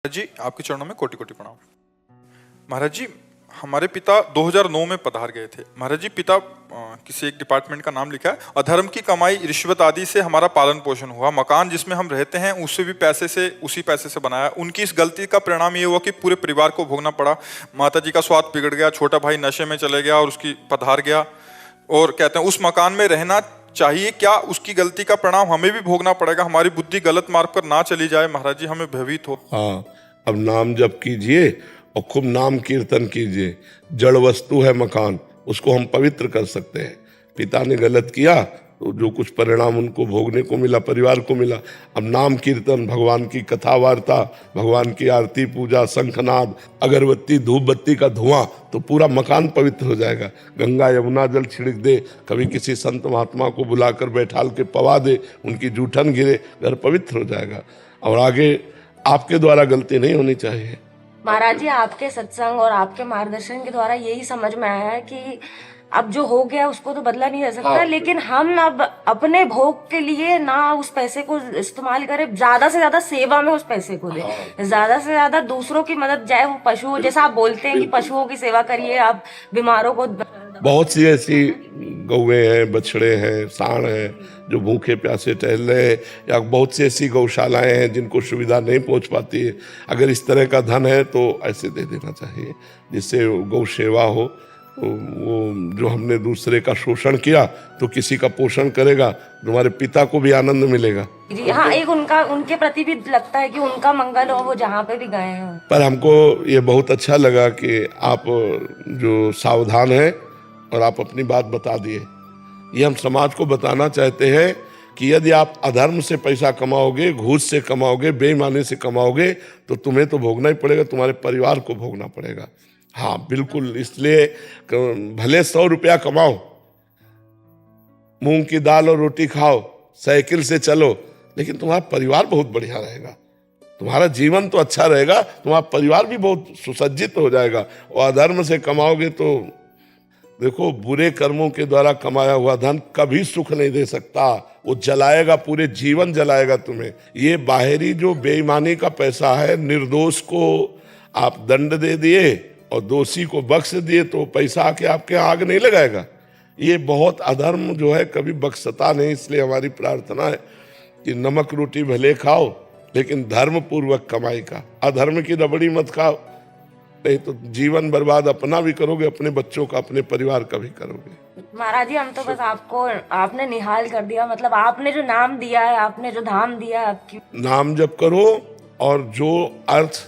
महाराज जी, आपके चरणों में कोटि कोटि प्रणाम। महाराज जी, हमारे पिता 2009 में पधार गए थे। महाराज जी, पिता किसी एक डिपार्टमेंट का नाम लिखा है। अधर्म की कमाई, रिश्वत आदि से हमारा पालन पोषण हुआ। मकान जिसमें हम रहते हैं उससे भी उसी पैसे से बनाया। उनकी इस गलती का परिणाम ये हुआ कि पूरे परिवार को भोगना पड़ा। माता जी का स्वास्थ्य बिगड़ गया, छोटा भाई नशे में चले गया और उसकी पधार गया। और कहते हैं उस मकान में रहना चाहिए क्या, उसकी गलती का परिणाम हमें भी भोगना पड़ेगा। हमारी बुद्धि गलत मार्ग पर ना चली जाए महाराज जी, हमें भयभीत हो। हाँ, अब नाम जप कीजिए और खूब नाम कीर्तन कीजिए। जड़ वस्तु है मकान, उसको हम पवित्र कर सकते हैं। पिता ने गलत किया तो जो कुछ परिणाम उनको भोगने को मिला, परिवार को मिला। अब नाम कीर्तन, भगवान की कथा वार्ता, भगवान की आरती पूजा, शंखनाद, अगरबत्ती, धूप बत्ती का धुआं, तो पूरा मकान पवित्र हो जाएगा। गंगा यमुना जल छिड़क दे, कभी किसी संत महात्मा को बुलाकर बैठाल के पवा दे, उनकी जूठन गिरे, घर पवित्र हो जाएगा। और आगे आपके द्वारा गलती नहीं होनी चाहिए। महाराज जी, आपके सत्संग और आपके मार्गदर्शन के द्वारा यही समझ में आया है कि अब जो हो गया उसको तो बदला नहीं जा सकता। हाँ। लेकिन हम अब अपने भोग के लिए ना उस पैसे को इस्तेमाल करें, ज्यादा से ज्यादा सेवा में उस पैसे को दें। ज्यादा से ज्यादा दूसरों की मदद, चाहे वो पशु, जैसा आप बोलते हैं कि पशुओं की सेवा करिए, आप बीमारों को। बहुत सी ऐसी गौएं हैं, बछड़े हैं, सांड हैं जो भूखे प्यासे टहल रहे हैं, या बहुत सी ऐसी गौशालाएं हैं जिनको सुविधा नहीं पहुंच पाती है। अगर इस तरह का धन है तो ऐसे दे देना चाहिए जिससे गौ सेवा हो। तो वो जो हमने दूसरे का शोषण किया तो किसी का पोषण करेगा, तुम्हारे पिता को भी आनंद मिलेगा। जी हाँ, एक उनके प्रति भी लगता है कि उनका मंगल हो, वो जहाँ पे भी गए हैं। पर हमको ये बहुत अच्छा लगा कि आप जो सावधान हैं और आप अपनी बात बता दिए। ये हम समाज को बताना चाहते हैं कि यदि आप अधर्म से पैसा कमाओगे, घूस से कमाओगे, बेईमानी से कमाओगे, तो तुम्हें तो भोगना ही पड़ेगा, तुम्हारे परिवार को भोगना पड़ेगा। हाँ बिल्कुल, इसलिए भले 100 रुपया कमाओ, मूंग की दाल और रोटी खाओ, साइकिल से चलो, लेकिन तुम्हारा परिवार बहुत बढ़िया रहेगा, तुम्हारा जीवन तो अच्छा रहेगा, तुम्हारा परिवार भी बहुत सुसज्जित हो जाएगा। और अधर्म से कमाओगे तो देखो, बुरे कर्मों के द्वारा कमाया हुआ धन कभी सुख नहीं दे सकता, वो जलाएगा, पूरे जीवन जलाएगा तुम्हें। ये बाहरी जो बेईमानी का पैसा है, निर्दोष को आप दंड दे दिए और दोषी को बख्श दिए तो पैसा आके आपके आग नहीं लगाएगा। ये बहुत अधर्म जो है कभी बख्शता नहीं। इसलिए हमारी प्रार्थना है कि नमक रोटी भले खाओ, लेकिन धर्म पूर्वक कमाई का, अधर्म की रबड़ी मत खाओ, नहीं तो जीवन बर्बाद अपना भी करोगे, अपने बच्चों का, अपने परिवार का भी करोगे। महाराज जी, हम तो बस आपने निहाल कर दिया। मतलब आपने जो नाम दिया है, आपने जो धाम दिया है, आपकी नाम जप करो और जो अर्थ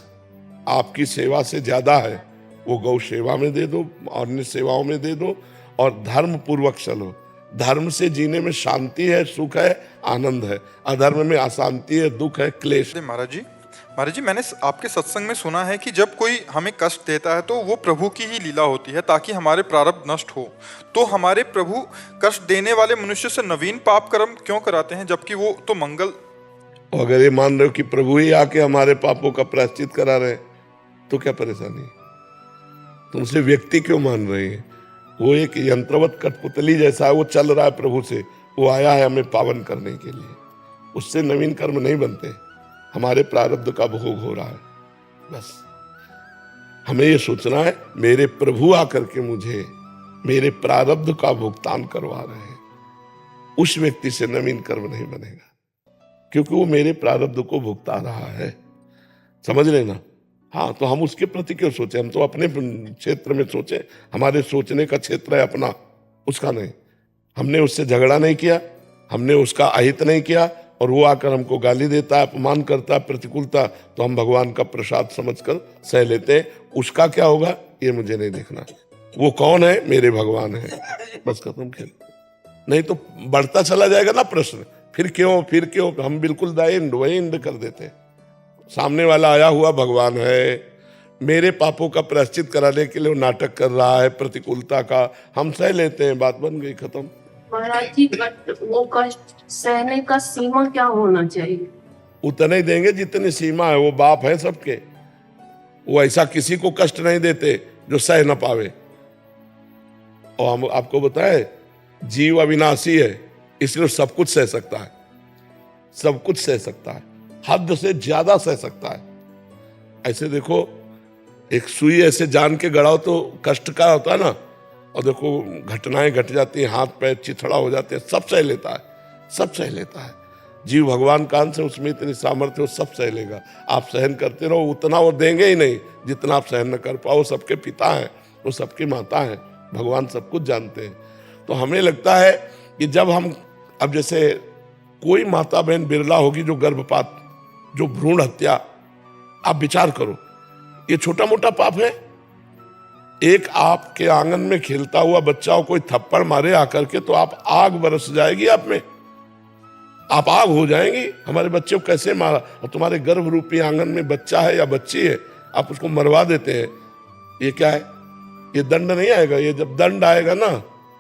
आपकी सेवा से ज्यादा है वो गौ सेवा में दे दो, अन्य सेवाओं में दे दो, और धर्म पूर्वक चलो। धर्म से जीने में शांति है, सुख है, आनंद है। अधर्म में अशांति है, दुख है, क्लेश। महाराज जी, मैंने आपके सत्संग में सुना है कि जब कोई हमें कष्ट देता है तो वो प्रभु की ही लीला होती है, ताकि हमारे प्रारब्ध नष्ट हो। तो हमारे प्रभु कष्ट देने वाले मनुष्य से नवीन पाप कर्म क्यों कराते हैं, जबकि वो तो मंगल। अगर ये मान रहे हो कि प्रभु ही आके हमारे पापों का प्रायश्चित करा रहे हैं तो क्या परेशानी? तुमसे व्यक्ति क्यों मान रहे हैं? वो एक यंत्रवत कठपुतली जैसा है, वो चल रहा है प्रभु से, वो आया है हमें पावन करने के लिए। उससे नवीन कर्म नहीं बनते, हमारे प्रारब्ध का भोग हो रहा है। बस हमें ये सोचना है, मेरे प्रभु आकर के मुझे मेरे प्रारब्ध का भुगतान करवा रहे हैं। उस व्यक्ति से नवीन कर्म नहीं बनेगा, क्योंकि वो मेरे प्रारब्ध को भुगता रहा है। समझ लेना। हाँ, तो हम उसके प्रति क्यों सोचे? हम तो अपने क्षेत्र में सोचे, हमारे सोचने का क्षेत्र है अपना, उसका नहीं। हमने उससे झगड़ा नहीं किया, हमने उसका अहित नहीं किया, और वो आकर हमको गाली देता है, अपमान करता है, प्रतिकूलता, तो हम भगवान का प्रसाद समझकर सह लेते हैं। उसका क्या होगा ये मुझे नहीं देखना। वो कौन है? मेरे भगवान है, बस खत्म खेल। नहीं तो बढ़ता चला जाएगा ना प्रश्न, फिर क्यों। हम बिल्कुल दाइंड कर देते। सामने वाला आया हुआ भगवान है, मेरे पापों का प्रायश्चित कराने के लिए वो नाटक कर रहा है प्रतिकूलता का, हम सह लेते हैं, बात बन गई, खत्म। महाराज जी, वो कष्ट सहने का सीमा क्या होना चाहिए? उतने ही देंगे जितनी सीमा है। वो बाप है सबके, वो ऐसा किसी को कष्ट नहीं देते जो सह न पावे। और हम आपको बताए, जीव अविनाशी है, इसलिए सब कुछ सह सकता है, सब कुछ सह सकता है, हद से ज्यादा सह सकता है। ऐसे देखो, एक सुई ऐसे जान के गड़ाओ तो कष्ट का होता है ना, और देखो घटनाएं घट जाती हैं, हाथ पैर चिथड़ा हो जाते हैं, सब सह लेता है, सब सह लेता है। जीव भगवान का अंश है, उसमें इतनी सामर्थ्य, वो सब सह लेगा। आप सहन करते रहो, उतना वो देंगे ही नहीं जितना आप सहन न कर पाओ। सबके पिता हैं, वो सबकी माता हैं, भगवान सब कुछ जानते हैं। तो हमें लगता है कि जब हम, अब जैसे कोई माता बहन बिरला होगी जो गर्भपात, जो भ्रूण हत्या, आप विचार करो, ये छोटा मोटा पाप है? एक आपके आंगन में खेलता हुआ बच्चा को कोई थप्पड़ मारे आकर के, तो आप आग बरस जाएगी आप में, आप आग हो जाएंगी। हमारे बच्चे को कैसे मारा, और तुम्हारे गर्भ रूपी आंगन में बच्चा है या बच्ची है, आप उसको मरवा देते हैं। ये क्या है? ये दंड नहीं आएगा? ये जब दंड आएगा ना,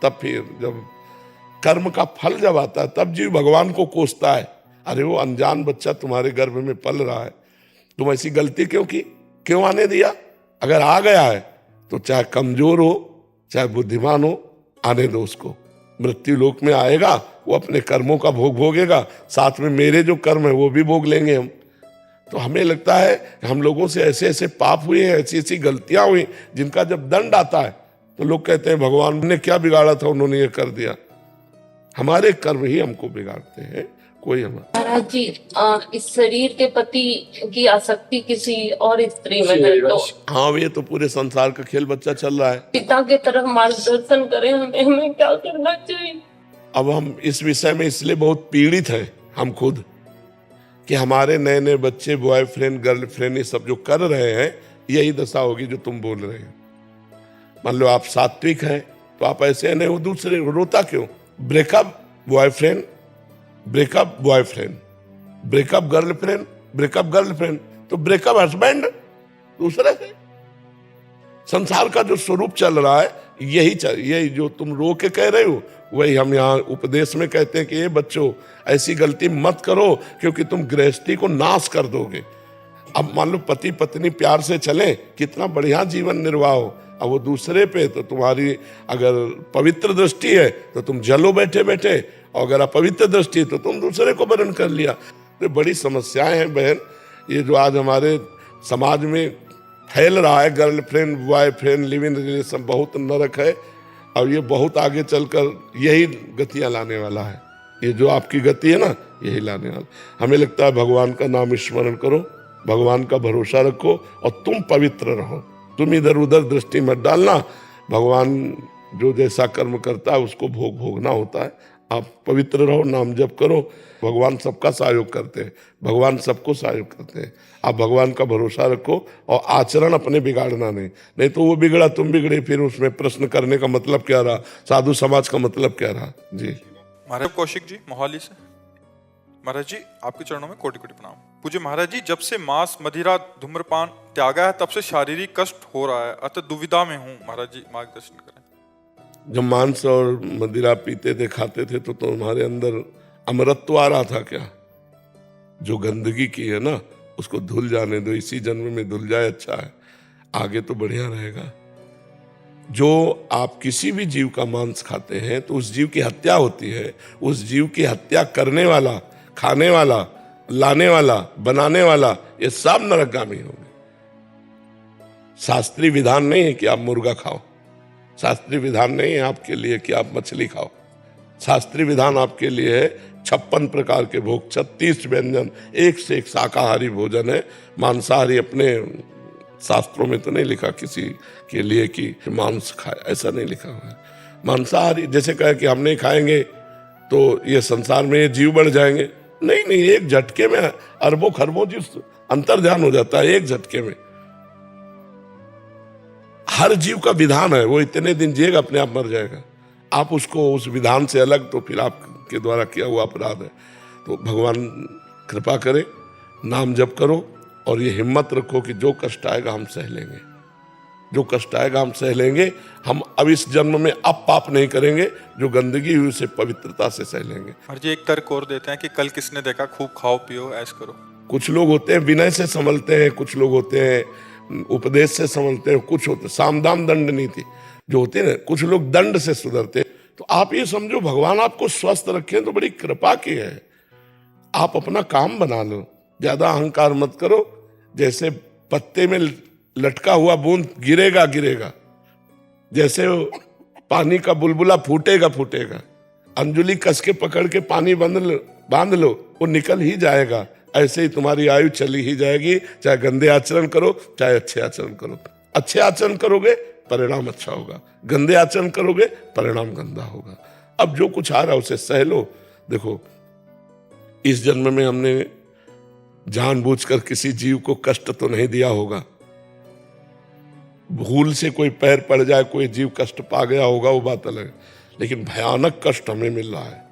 तब फिर जब कर्म का फल जब आता है, तब जीव भगवान को कोसता है, अरे वो अनजान बच्चा तुम्हारे गर्भ में पल रहा है, तुम ऐसी गलती क्यों की, क्यों आने दिया? अगर आ गया है तो चाहे कमजोर हो चाहे बुद्धिमान हो, आने दो उसको। मृत्यु लोक में आएगा, वो अपने कर्मों का भोग भोगेगा, साथ में मेरे जो कर्म है वो भी भोग लेंगे हम। तो हमें लगता है कि हम लोगों से ऐसे ऐसे पाप हुए हैं, ऐसी ऐसी गलतियां हुई, जिनका जब दंड आता है तो लोग कहते हैं भगवान ने क्या बिगाड़ा था, उन्होंने ये कर दिया। हमारे कर्म ही हमको बिगाड़ते हैं, कोई हमारा। महाराज जी, इस शरीर के प्रति की आसक्ति किसी और स्त्री में है तो हाँ, ये तो पूरे संसार का खेल बच्चा चल रहा है। पिता के तरफ मार्गदर्शन करें, हमें क्या करना चाहिए? अब हम इस विषय में इसलिए बहुत पीड़ित हैं हम खुद, कि हमारे नए नए बच्चे बॉयफ्रेंड गर्लफ्रेंड ये सब जो कर रहे हैं, यही दशा होगी जो तुम बोल रहे हैं। मान लो आप सात्विक हैं तो आप ऐसे नहीं, वो दूसरे रोता क्यों? Breakup boyfriend, breakup boyfriend, breakup girlfriend, breakup girlfriend, तो ब्रेकअप हस्बैंड दूसरे से। संसार का जो स्वरूप चल रहा है यही जो तुम रो के कह रहे हो, वही हम यहाँ उपदेश में कहते हैं कि ये बच्चों ऐसी गलती मत करो, क्योंकि तुम गृहस्थी को नाश कर दोगे। अब मान लो पति पत्नी प्यार से चले, कितना बढ़िया जीवन निर्वाह हो, अब वो दूसरे पे, तो तुम्हारी अगर पवित्र दृष्टि है तो तुम जलो बैठे बैठे, और अगर अपवित्र दृष्टि है तो तुम दूसरे को वरण कर लिया। तो बड़ी समस्याएं हैं बहन, ये जो आज हमारे समाज में फैल रहा है, girlfriend boyfriend live in relation, बहुत नरक है। और ये बहुत आगे चलकर यही गतियां लाने वाला है, ये जो आपकी गति है ना, यही लाने वाला। हमें लगता है भगवान का नाम स्मरण करो, भगवान का भरोसा रखो, और तुम पवित्र रहो, तुम इधर उधर दृष्टि मत डालना। भगवान जो जैसा कर्म करता है उसको भोग भोगना होता है। आप पवित्र रहो, नाम जप करो, भगवान सबका सहयोग करते हैं, भगवान सबको सहयोग करते हैं। आप भगवान का भरोसा रखो, और आचरण अपने बिगाड़ना नहीं तो वो बिगड़ा तुम बिगड़े, फिर उसमें प्रश्न करने का मतलब क्या रहा, साधु समाज का मतलब क्या रहा। जी महाराज कौशिक जी मोहाली से। महाराज जी आपके चरणों में कोटि कोटि प्रणाम। पूज्य महाराज जी, जब से मांस मदिरा धूम्रपान त्यागा है तब से शारीरिक कष्ट हो रहा है, अतः दुविधा में हूँ। महाराज जी मार्गदर्शन करें। जब मांस और मदिरा पीते थे खाते थे तो तुम्हारे अंदर अमरत्व आ रहा था क्या? जो गंदगी की है ना, उसको धुल जाने दो, इसी जन्म में धुल जाए, अच्छा है, आगे तो बढ़िया रहेगा। जो आप किसी भी जीव का मांस खाते हैं तो उस जीव की हत्या होती है, उस जीव की हत्या करने वाला, खाने वाला, लाने वाला, बनाने वाला, ये सब नरकगामी होंगे। शास्त्रीय विधान नहीं है कि आप मुर्गा खाओ, शास्त्रीय विधान नहीं है आपके लिए कि आप मछली खाओ। शास्त्रीय विधान आपके लिए है 56 प्रकार के भोग, 36 व्यंजन, एक से एक शाकाहारी भोजन है। मांसाहारी अपने शास्त्रों में तो नहीं लिखा किसी के लिए कि मांस खाए, ऐसा नहीं लिखा हुआ है। मांसाहारी जैसे कहे कि हम नहीं खाएंगे तो ये संसार में ये जीव बढ़ जाएंगे, नहीं, एक झटके में अरबों खरबों जीव अंतर ध्यान हो जाता है, एक झटके में। हर जीव का विधान है, वो इतने दिन जिएगा, अपने आप मर जाएगा। आप उसको उस विधान से अलग, तो फिर आपके द्वारा किया हुआ अपराध है। तो भगवान कृपा करे, नाम जप करो, और ये हिम्मत रखो कि जो कष्ट आएगा हम सह लेंगे, जो कष्ट आएगा हम सह लेंगे। हम अब इस जन्म में अब पाप नहीं करेंगे, जो गंदगी हुई उसे पवित्रता से सह लेंगे। और जी एक तर्क और देते हैं कि कल किसने देखा, खूब खाओ पियो ऐश करो। कुछ लोग होते हैं विनय से संभलते हैं, कुछ लोग होते हैं उपदेश से संभलते हैं, कुछ होते सामदाम दंड नीति जो होते हैं ना, कुछ लोग दंड से सुधरते हैं। तो आप ये समझो भगवान आपको स्वस्थ रखें तो बड़ी कृपा की है। आप अपना काम बना लो, ज्यादा अहंकार मत करो। जैसे पत्ते में लटका हुआ बूंद गिरेगा गिरेगा, जैसे वो पानी का बुलबुला फूटेगा फूटेगा। अंजुली कस के पकड़ के पानी बांध लो, वो निकल ही जाएगा। ऐसे ही तुम्हारी आयु चली ही जाएगी, चाहे गंदे आचरण करो चाहे अच्छे आचरण करो। अच्छे आचरण करोगे परिणाम अच्छा होगा, गंदे आचरण करोगे परिणाम गंदा होगा। अब जो कुछ आ रहा है उसे सह लो। देखो, इस जन्म में हमने जानबूझकर किसी जीव को कष्ट तो नहीं दिया होगा। भूल से कोई पैर पड़ जाए, कोई जीव कष्ट पा गया होगा, वो बात अलग है, लेकिन भयानक कष्ट हमें मिल रहा है।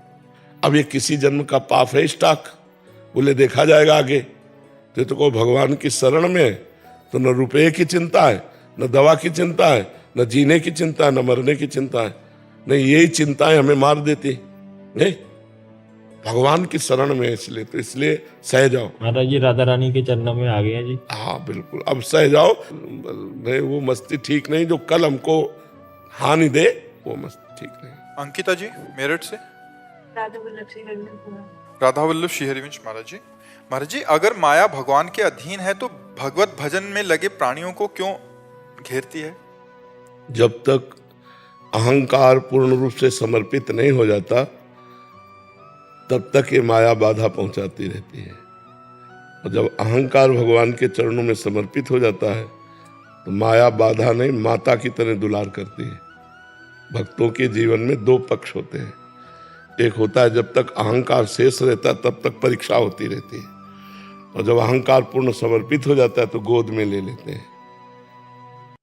अब ये किसी जन्म का पाप है स्टॉक, बोले देखा जाएगा आगे। तो को भगवान की शरण में है तो न रुपये की चिंता है, न दवा की चिंता है, न जीने की चिंता है, न मरने की चिंता है। नहीं, यही चिंताएं हमें मार देती। नहीं, भगवान की शरण में, इसलिए सह जाओ। महाराज जी राधा रानी के चरणों में आ गए हैं जी। हाँ बिल्कुल, अब सह जाओ। नहीं, वो मस्ती ठीक नहीं, जो कल हमको हानि दे वो मस्ती ठीक नहीं। अंकिता जी मेरठ से। राधा वल्लभ श्रीहरिवंश महाराज जी। महाराज जी, अगर माया भगवान के अधीन है तो भगवत भजन में लगे प्राणियों को क्यों घेरती है? जब तक अहंकार पूर्ण रूप से समर्पित नहीं हो जाता तब तक ये माया बाधा पहुंचाती रहती है। और जब अहंकार भगवान के चरणों में समर्पित हो जाता है तो माया बाधा नहीं, माता की तरह दुलार करती है। भक्तों के जीवन में दो पक्ष होते हैं। एक होता है जब तक अहंकार शेष रहता है तब तक परीक्षा होती रहती है, और जब अहंकार पूर्ण समर्पित हो जाता है तो गोद में ले लेते हैं।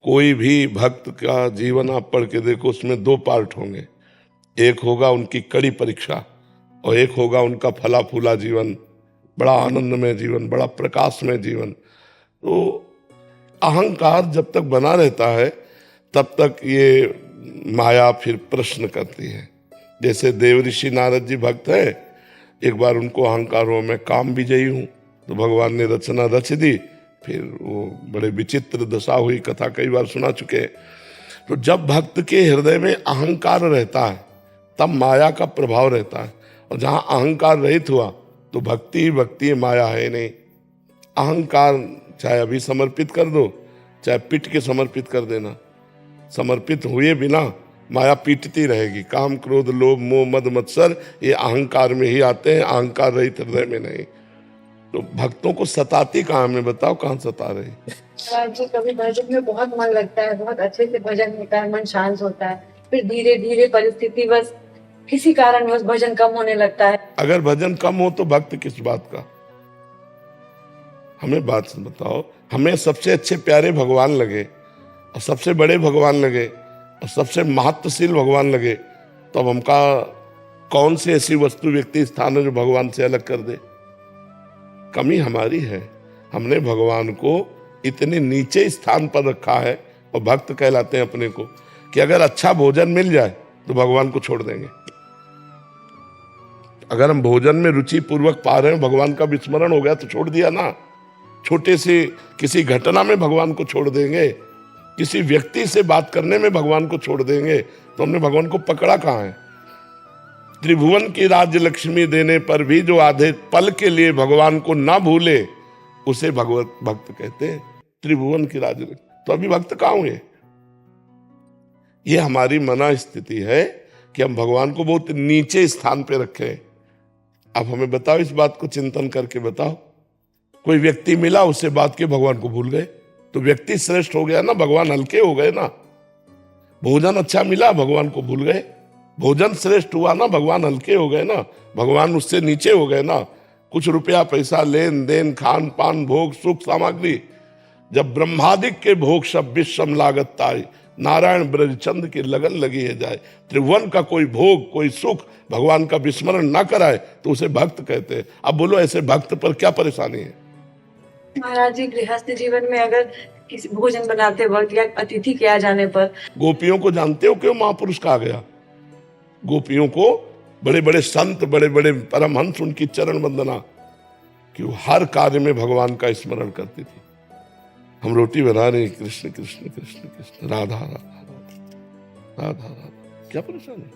कोई भी भक्त का जीवन आप पढ़ के देखो, उसमें दो पार्ट होंगे। एक होगा उनकी कड़ी परीक्षा और एक होगा उनका फला फूला जीवन, बड़ा आनंदमय जीवन, बड़ा प्रकाशमय जीवन। तो अहंकार जब तक बना रहता है तब तक ये माया फिर प्रश्न करती है। जैसे देवऋषि नारद जी भक्त है, एक बार उनको अहंकार हो मैं काम विजयी हूँ, तो भगवान ने रचना रच दी, फिर वो बड़े विचित्र दशा हुई, कथा कई बार सुना चुके हैं। तो जब भक्त के हृदय में अहंकार रहता है तब माया का प्रभाव रहता है, और जहाँ अहंकार रहित हुआ तो भक्ति ही भक्ति है, माया है नहीं। अहंकार चाहे अभी समर्पित कर दो, चाहे पीट के समर्पित कर देना, समर्पित हुए बिना माया पीटती रहेगी। काम क्रोध लोभ मोह मद मत्सर ये अहंकार में ही आते हैं, अहंकार रहित हृदय में नहीं। तो भक्तों को सताती कहाँ, हमें बताओ कहाँ सता रही? जी कभी भजन में बहुत मन लगता है, बहुत अच्छे से भजन होता है, मन शांत होता है, फिर धीरे धीरे परिस्थिति बस किसी कारण बस भजन कम होने लगता है। अगर भजन कम हो तो भक्त किस बात का? हमें बात बताओ। हमें सबसे अच्छे प्यारे भगवान लगे और सबसे बड़े भगवान लगे और सबसे महत्वशील भगवान लगे, तो अब हमका कौन सी ऐसी वस्तु व्यक्ति स्थान है जो भगवान से अलग कर दे? कमी हमारी है। हमने भगवान को इतने नीचे स्थान पर रखा है, और भक्त कहलाते हैं अपने को, कि अगर अच्छा भोजन मिल जाए तो भगवान को छोड़ देंगे। अगर हम भोजन में रुचि पूर्वक पा रहे हैं, भगवान का विस्मरण हो गया तो छोड़ दिया ना। छोटे से किसी घटना में भगवान को छोड़ देंगे, किसी व्यक्ति से बात करने में भगवान को छोड़ देंगे, तो हमने भगवान को पकड़ा कहाँ है? त्रिभुवन की राज्य लक्ष्मी देने पर भी जो आधे पल के लिए भगवान को ना भूले उसे भगवत भक्त कहते हैं। त्रिभुवन की राज्य, तो अभी भक्त कहाँ हुए? ये हमारी मना स्थिति है कि हम भगवान को बहुत नीचे स्थान पे रखें। अब हमें बताओ, इस बात को चिंतन करके बताओ। कोई व्यक्ति मिला, उससे बात के भगवान को भूल गए, तो व्यक्ति श्रेष्ठ हो गया ना, भगवान हल्के हो गए ना। भोजन अच्छा मिला, भगवान को भूल गए, भोजन श्रेष्ठ हुआ ना, भगवान हल्के हो गए ना, भगवान उससे नीचे हो गए ना। कुछ रुपया पैसा लेन देन खान पान भोग सुख सामग्री, जब ब्रह्मादिक के भोग सब विश्वम लागत ताई, नारायण ब्रजचंद की लगन लगी है जाए। त्रिभुवन का कोई भोग कोई सुख भगवान का विस्मरण ना कराए तो उसे भक्त कहते हैं। अब बोलो ऐसे भक्त पर क्या परेशानी है? महाराज जी गृहस्थ जीवन में अगर किसी भोजन बनाते वक्त या अतिथि के आ जाने पर, गोपियों को जानते हो क्यों महापुरुष कहा गया? गोपियों को बड़े बड़े संत बड़े बड़े परमहंस उनकी चरण वंदना, कि वो हर कार्य में भगवान का स्मरण करती थी। हम रोटी बना रहे हैं, कृष्ण कृष्ण कृष्ण कृष्ण राधा राधा राधा राधा, क्या परेशानी?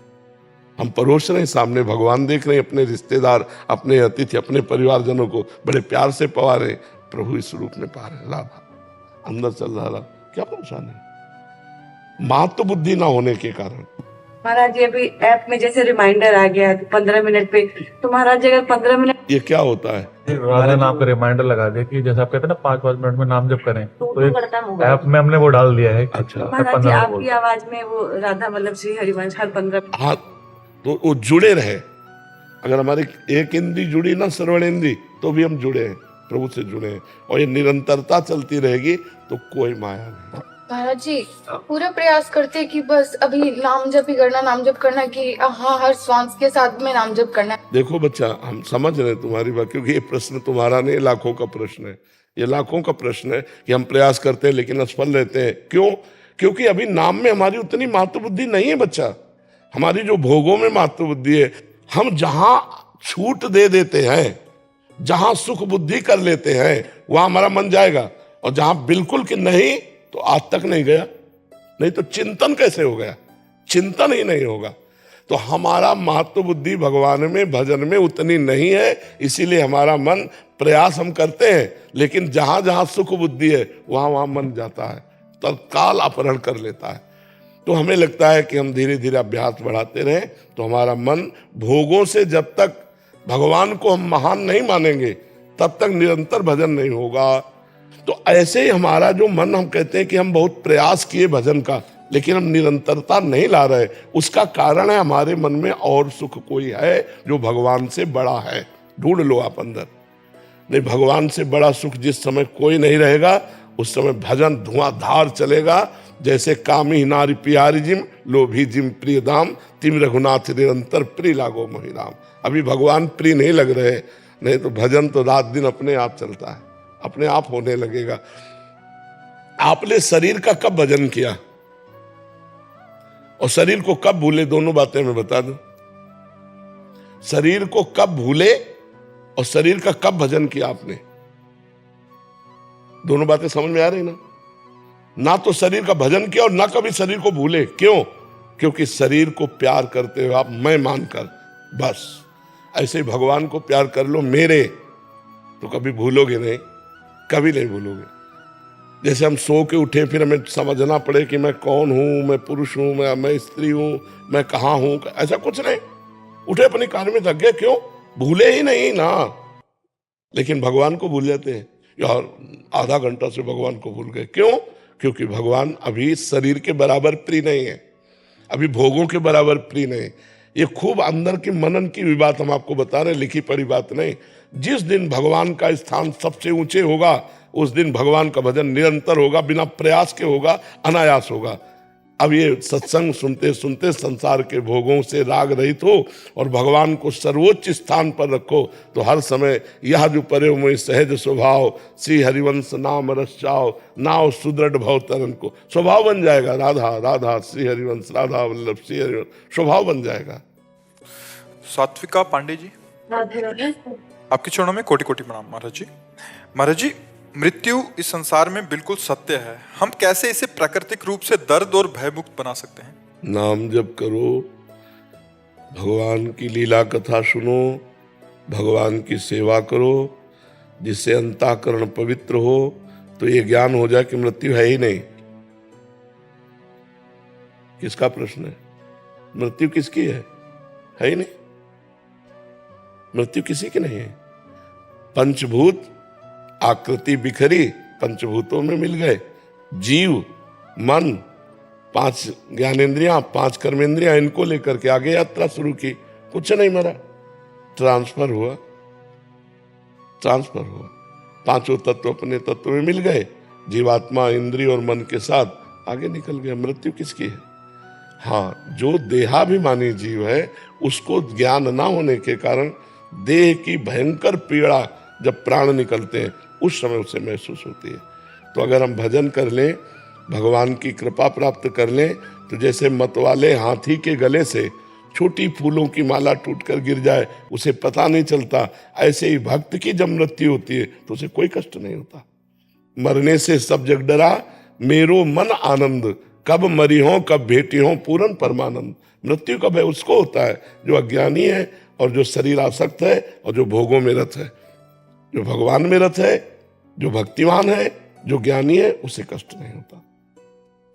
हम परोस रहे हैं, सामने भगवान देख रहे हैं, अपने रिश्तेदार अपने अतिथि अपने परिवारजनों को बड़े प्यार से पवा रहे हैं, प्रभु इस रूप में पा रहे हैं राधा। अंदर चल रहा, क्या परेशानी? महत्व बुद्धि ना होने के कारण। महाराज जी अभी ऐप में जैसे रिमाइंडर आ गया 15 मिनट पे, तो महाराज जी अगर 15 मिनट ये क्या होता है? राधा नाम का रिमाइंडर लगा दिया कि जैसे आप कहते हैं ना 5-5 मिनट में नाम जप करें, तो एक करता मोबाइल ऐप में हमने वो डाल दिया है। अच्छा। महाराज जी 15 मिनट आपकी बोलता है। आवाज में वो राधा मतलब श्री हरिवंश हर 15 हाँ, तो वो जुड़े रहे। अगर हमारी एक इंद्री जुड़ी ना, श्रवण इंद्री, तो भी हम जुड़े हैं, प्रभु से जुड़े हैं, और ये निरंतरता चलती रहेगी तो कोई माया नहीं। महाराज जी पूरा प्रयास करते हैं कि बस अभी नाम जप ही करना, नाम जप करना, कि हाँ हर श्वास के साथ में नाम जप करना है। देखो बच्चा, हम समझ रहे हैं तुम्हारी बात, क्योंकि ये प्रश्न तुम्हारा नहीं, लाखों का प्रश्न है। ये लाखों का प्रश्न है कि हम प्रयास करते हैं लेकिन असफल रहते हैं। क्यों? क्योंकि अभी नाम में हमारी उतनी महत्व बुद्धि नहीं है बच्चा। हमारी जो भोगों में महत्व बुद्धि है, हम जहां छूट दे देते हैं, जहां सुख बुद्धि कर लेते हैं, वहां हमारा मन जाएगा, और जहां बिल्कुल कि नहीं, तो आज तक नहीं गया। नहीं तो चिंतन कैसे हो गया? चिंतन ही नहीं होगा। तो हमारा महत्व बुद्धि भगवान में, भजन में उतनी नहीं है, इसीलिए हमारा मन, प्रयास हम करते हैं, लेकिन जहां जहां सुख बुद्धि है वहां वहां मन जाता है, तत्काल अपहरण कर लेता है। तो हमें लगता है कि हम धीरे धीरे अभ्यास बढ़ाते रहें तो हमारा मन भोगों से, जब तक भगवान को हम महान नहीं मानेंगे तब तक निरंतर भजन नहीं होगा। तो ऐसे ही हमारा जो मन, हम कहते हैं कि हम बहुत प्रयास किए भजन का, लेकिन हम निरंतरता नहीं ला रहे, उसका कारण है हमारे मन में और सुख कोई है जो भगवान से बड़ा है। ढूंढ लो आप अंदर। नहीं, भगवान से बड़ा सुख जिस समय कोई नहीं रहेगा, उस समय भजन धुआंधार चलेगा। जैसे कामी नारी प्यारी जिम, लोभी जिम प्रिय दाम, तिम रघुनाथ निरंतर प्रिय लागो मोहि राम। अभी भगवान प्रिय नहीं लग रहे, नहीं तो भजन तो रात दिन अपने आप चलता है, अपने आप होने लगेगा। आपने शरीर का कब भजन किया और शरीर को कब भूले, दोनों बातें मैं बता दूं। शरीर को कब भूले और शरीर का कब भजन किया आपने, दोनों बातें समझ में आ रही ना? ना तो शरीर का भजन किया और ना कभी शरीर को भूले। क्यों? क्योंकि शरीर को प्यार करते हो आप मैं मानकर, बस ऐसे ही भगवान को प्यार कर लो मेरे, तो कभी भूलोगे नहीं, कभी नहीं भूलोगे। जैसे हम सो के उठे, फिर हमें समझना पड़े कि मैं कौन हूं, मैं पुरुष हूं, मैं स्त्री हूं, मैं कहाँ हूं, ऐसा कुछ नहीं। उठे अपने कार्य में थक गए, क्यों? भूले ही नहीं ना। लेकिन भगवान को भूल जाते हैं। यार आधा घंटा से भगवान को भूल गए, क्यों? क्योंकि भगवान अभी शरीर के बराबर प्रिय नहीं है, अभी भोगों के बराबर प्रिय नहीं। ये खूब अंदर की मनन की भी बात हम आपको बता रहे, लिखी पढ़ी बात नहीं। जिस दिन भगवान का स्थान सबसे ऊंचे होगा, उस दिन भगवान का भजन निरंतर होगा, बिना प्रयास के होगा, अनायास होगा। अब ये सत्संग सुनते सुनते संसार के भोगों से राग रहित हो और भगवान को सर्वोच्च स्थान पर रखो, तो हर समय यह जो परे में सहज स्वभाव, श्री हरिवंश नाम रस चाओ, नाव सुदृढ़ भव तरन को, स्वभाव बन जाएगा। राधा राधा श्री हरिवंश, राधा वल्लभ श्री हरिवंश, स्वभाव बन जाएगा। सात्विका पांडे जी, आपके चरणों में कोटि कोटि प्रणाम। महाराज जी, महाराज जी, मृत्यु इस संसार में बिल्कुल सत्य है, हम कैसे इसे प्राकृतिक रूप से दर्द और भयमुक्त बना सकते हैं? नाम जप करो, भगवान की लीला कथा सुनो, भगवान की सेवा करो, जिससे अंतःकरण पवित्र हो, तो ये ज्ञान हो जाए कि मृत्यु है ही नहीं। किसका प्रश्न है? मृत्यु किसकी है ही नहीं। मृत्यु किसी की नहीं है। पंचभूत आकृति बिखरी, पंचभूतों में मिल गए, जीव मन, 5 ज्ञानेंद्रियां, 5 कर्मेंद्रियां, इनको लेकर के आगे यात्रा शुरू की। कुछ नहीं मरा, ट्रांसफर हुआ, ट्रांसफर हुआ। 5 तत्व अपने तत्व में मिल गए, जीवात्मा इंद्रिय और मन के साथ आगे निकल गया। मृत्यु किसकी है? हाँ, जो देहाभिमानी जीव है उसको ज्ञान ना होने के कारण देह की भयंकर पीड़ा जब प्राण निकलते हैं उस समय उसे महसूस होती है। तो अगर हम भजन कर लें, भगवान की कृपा प्राप्त कर लें, तो जैसे मतवाले हाथी के गले से छोटी फूलों की माला टूटकर गिर जाए, उसे पता नहीं चलता, ऐसे ही भक्त की जब मृत्यु होती है तो उसे कोई कष्ट नहीं होता। मरने से सब जग डरा, मेरो मन आनंद, कब मरी हो कब भेटी हो पूर्ण परमानंद। मृत्यु कब है? उसको होता है जो अज्ञानी है और जो शरीर आसक्त है और जो भोगों में रत है। जो भगवान में रत है, जो भक्तिमान है, जो ज्ञानी है उसे कष्ट नहीं होता।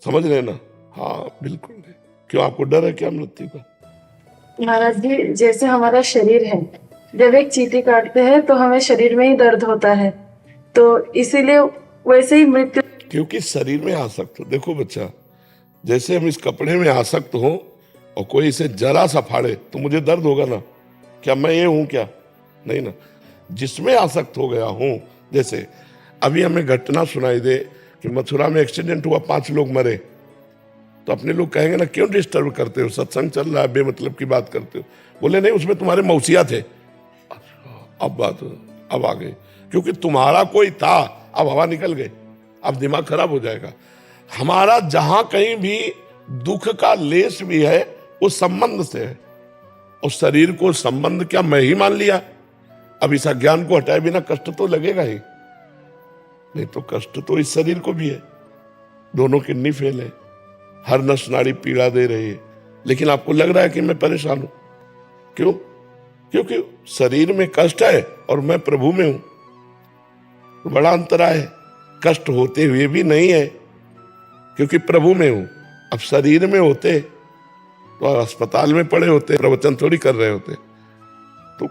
समझ रहे ना? हाँ बिल्कुल नहीं। क्यों, आपको डर है क्या मृत्यु का? महाराज जी, जैसे हमारा शरीर है, जब एक चींटी काटते हैं तो हमें शरीर में ही दर्द होता है, तो इसीलिए वैसे ही मृत्यु। क्योंकि शरीर में आसक्त हो। देखो बच्चा, जैसे हम इस कपड़े में आसक्त हो और कोई इसे जरा सा फाड़े तो मुझे दर्द होगा ना? क्या मैं ये हूं क्या? नहीं ना। जिसमें आसक्त हो गया हूं, जैसे अभी हमें घटना सुनाई दे कि मथुरा में एक्सीडेंट हुआ, 5 लोग मरे, तो अपने लोग कहेंगे ना क्यों डिस्टर्ब करते हो, सत्संग चल रहा है, बेमतलब की बात करते हो। बोले नहीं, उसमें तुम्हारे मौसिया थे। अब बात अब आ गई, क्योंकि तुम्हारा कोई था, अब हवा निकल गई, अब दिमाग खराब हो जाएगा। हमारा जहां कहीं भी दुख का लेस भी है वो संबंध से है, और शरीर को संबंध क्या मैं ही मान लिया? अब इस अज्ञान को हटाए बिना कष्ट तो लगेगा ही, नहीं तो कष्ट तो इस शरीर को भी है। दोनों किडनी फेल है, हर नस नाड़ी पीड़ा दे रही है, लेकिन आपको लग रहा है कि मैं परेशान हूं। क्यों? क्योंकि शरीर में कष्ट है और मैं प्रभु में हूं, तो बड़ा अंतराय है। कष्ट होते हुए भी नहीं है क्योंकि प्रभु में हूं। अब शरीर में होते तो अस्पताल में पड़े होते, प्रवचन थोड़ी कर रहे होते। तो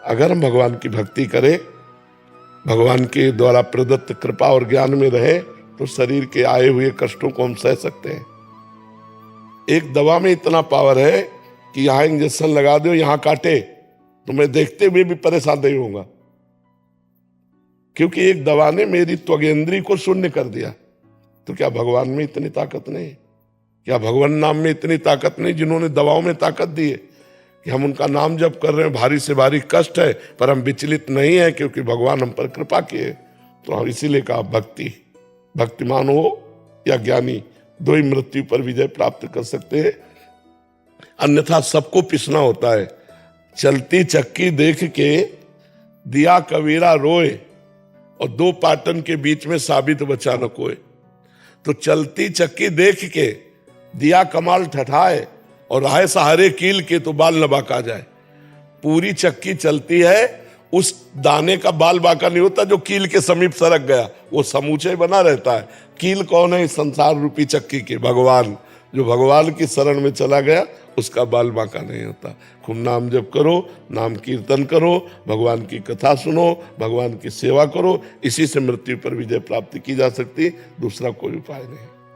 अगर हम भगवान की भक्ति करें, भगवान के द्वारा प्रदत्त कृपा और ज्ञान में रहे, तो शरीर के आए हुए कष्टों को हम सह सकते हैं। एक दवा में इतना पावर है कि यहां इंजेक्शन लगा दो, यहां काटे, तो मैं देखते हुए भी परेशान नहीं होऊंगा, क्योंकि एक दवा ने मेरी त्वगेंद्री को शून्य कर दिया। तो क्या भगवान में इतनी ताकत नहीं? क्या भगवान नाम में इतनी ताकत नहीं जिन्होंने दवाओं में ताकत दी है कि हम उनका नाम जप कर रहे हैं, भारी से भारी कष्ट है पर हम विचलित नहीं है, क्योंकि भगवान हम पर कृपा किए। तो हम इसीलिए कहा भक्ति, भक्तिमान हो या ज्ञानी, दो ही मृत्यु पर विजय प्राप्त कर सकते हैं, अन्यथा सबको पिसना होता है। चलती चक्की देख के दिया कबीरा रोए, और 2 पाटन के बीच में साबित बचा न कोई। तो चलती चक्की देख के दिया कमाल ठठाए, और राहे सहारे कील के तो बाल न बाका जाए। पूरी चक्की चलती है, उस दाने का बाल बाका नहीं होता जो कील के समीप सरक गया, वो समूचे बना रहता है। कील कौन है इस संसार रूपी चक्की के? भगवान। जो भगवान की शरण में चला गया उसका बाल बाका नहीं होता। खूब नाम जप करो, नाम कीर्तन करो, भगवान की कथा सुनो, भगवान की सेवा करो, इसी से मृत्यु पर विजय प्राप्ति की जा सकती, दूसरा कोई उपाय नहीं।